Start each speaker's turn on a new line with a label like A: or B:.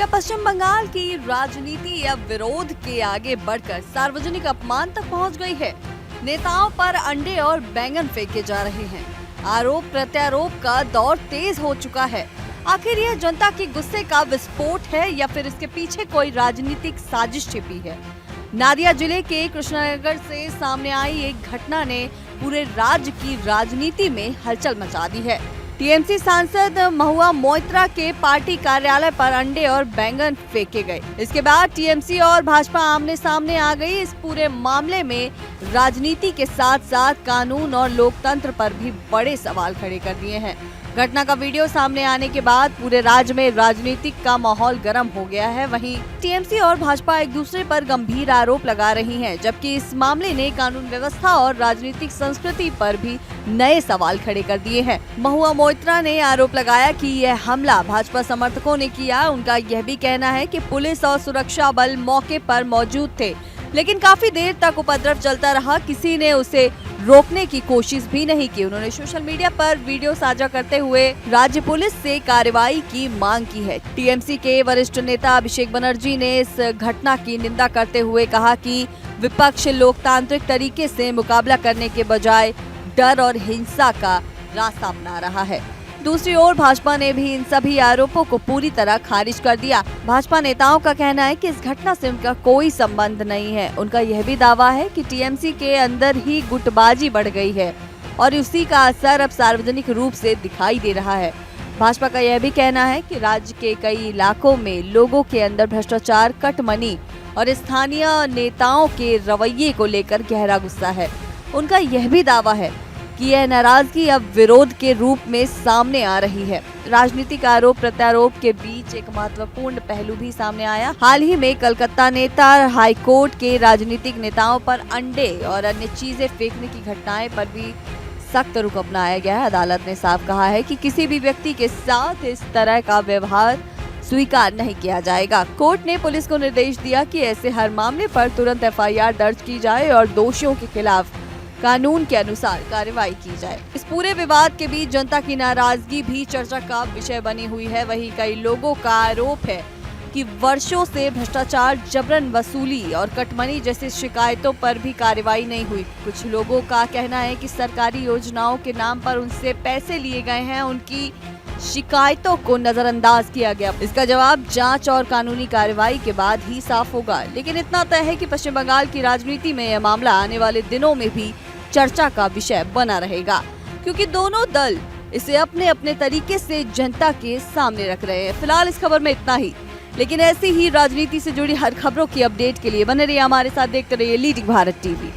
A: क्या पश्चिम बंगाल की राजनीति अब विरोध के आगे बढ़कर सार्वजनिक अपमान तक पहुंच गई है? नेताओं पर अंडे और बैंगन फेंके जा रहे हैं। आरोप प्रत्यारोप का दौर तेज हो चुका है। आखिर यह जनता के गुस्से का विस्फोट है या फिर इसके पीछे कोई राजनीतिक साजिश छिपी है? नादिया जिले के कृष्णनगर से सामने आई एक घटना ने पूरे राज्य की राजनीति में हलचल मचा दी है। टीएमसी सांसद महुआ मोइत्रा के पार्टी कार्यालय पर अंडे और बैंगन फेंके गए। इसके बाद टीएमसी और भाजपा आमने सामने आ गई। इस पूरे मामले में राजनीति के साथ साथ कानून और लोकतंत्र पर भी बड़े सवाल खड़े कर दिए हैं। घटना का वीडियो सामने आने के बाद पूरे राज्य में राजनीतिक का माहौल गर्म हो गया है। वहीं टीएमसी और भाजपा एक दूसरे पर गंभीर आरोप लगा रही हैं, जबकि इस मामले ने कानून व्यवस्था और राजनीतिक संस्कृति पर भी नए सवाल खड़े कर दिए हैं। महुआ मोइत्रा ने आरोप लगाया कि यह हमला भाजपा समर्थकों ने किया। उनका यह भी कहना है कि पुलिस और सुरक्षा बल मौके पर मौजूद थे, लेकिन काफी देर तक उपद्रव चलता रहा। किसी ने उसे रोकने की कोशिश भी नहीं की। उन्होंने सोशल मीडिया पर वीडियो साझा करते हुए राज्य पुलिस से कार्रवाई की मांग की है। टीएमसी के वरिष्ठ नेता अभिषेक बनर्जी ने इस घटना की निंदा करते हुए कहा कि विपक्ष लोकतांत्रिक तरीके से मुकाबला करने के बजाय डर और हिंसा का रास्ता अपना रहा है। दूसरी ओर भाजपा ने भी इन सभी आरोपों को पूरी तरह खारिज कर दिया। भाजपा नेताओं का कहना है कि इस घटना से उनका कोई संबंध नहीं है। उनका यह भी दावा है कि टीएमसी के अंदर ही गुटबाजी बढ़ गई है और उसी का असर अब सार्वजनिक रूप से दिखाई दे रहा है। भाजपा का यह भी कहना है कि राज्य के कई इलाकों में लोगों के अंदर भ्रष्टाचार, कटमनी और स्थानीय नेताओं के रवैये को लेकर गहरा गुस्सा है। उनका यह भी दावा है कि यह नाराजगी अब विरोध के रूप में सामने आ रही है। राजनीतिक आरोप प्रत्यारोप के बीच एक महत्वपूर्ण पहलू भी सामने आया। हाल ही में कलकत्ता नेता हाईकोर्ट के राजनीतिक नेताओं पर अंडे और अन्य चीजें फेंकने की घटनाएं पर भी सख्त रुख अपनाया गया है। अदालत ने साफ कहा है कि किसी भी व्यक्ति के साथ इस तरह का व्यवहार स्वीकार नहीं किया जाएगा। कोर्ट ने पुलिस को निर्देश दिया कि ऐसे हर मामले पर तुरंत एफआईआर दर्ज की जाए और दोषियों के खिलाफ कानून के अनुसार कार्रवाई की जाए। इस पूरे विवाद के बीच जनता की नाराजगी भी चर्चा का विषय बनी हुई है। वहीं कई लोगों का आरोप है कि वर्षों से भ्रष्टाचार, जबरन वसूली और कटमनी जैसी शिकायतों पर भी कार्रवाई नहीं हुई। कुछ लोगों का कहना है कि सरकारी योजनाओं के नाम पर उनसे पैसे लिए गए हैं, उनकी शिकायतों को नजरअंदाज किया गया। इसका जवाब जांच और कानूनी कार्रवाई के बाद ही साफ होगा। लेकिन इतना तय है कि पश्चिम बंगाल की राजनीति में यह मामला आने वाले दिनों में भी चर्चा का विषय बना रहेगा, क्योंकि दोनों दल इसे अपने अपने तरीके से जनता के सामने रख रहे हैं। फिलहाल इस खबर में इतना ही, लेकिन ऐसी ही राजनीति से जुड़ी हर खबरों की अपडेट के लिए बने रहिए हमारे साथ, देखते रहिए लीडिंग भारत टीवी।